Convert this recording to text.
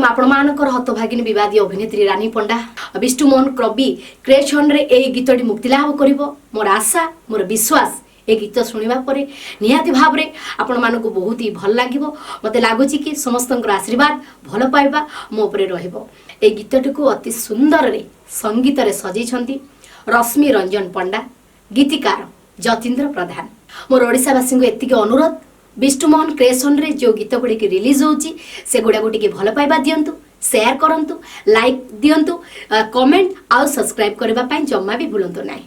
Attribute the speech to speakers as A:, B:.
A: नमस्कार आपणमानकर हतभागिनी विवादी अभिनेत्री रानी पंडा विष्णुमोहन कवि क्रिएशन रे ए गीतटी मुक्ति लाभ करिवो मोर आशा मोर विश्वास ए गीत शुणा पर निहाती भाव में आपण मानक बहुत ही भल लगे मत लगुच कि समस्त आशीर्वाद भल पाइबा मो उपरे रहिबो। ए गीतटी को अति सुंदर रे संगीत रे सजैछंती रश्मि रंजन पंडा गीतिकार जतीन्द्र प्रधान। मोर ओडिशावासी को एतिक अनुरोध विष्णुमोहन क्रिएशन रे जो गीत गुड़ी रिलीज होची से गुड़ा गुटी भल पाइबा दियंतु शेयर करंतु लाइक दियंतु कमेंट आउ सब्सक्राइब करबा पई जम्मा भी भूलंतु नाही।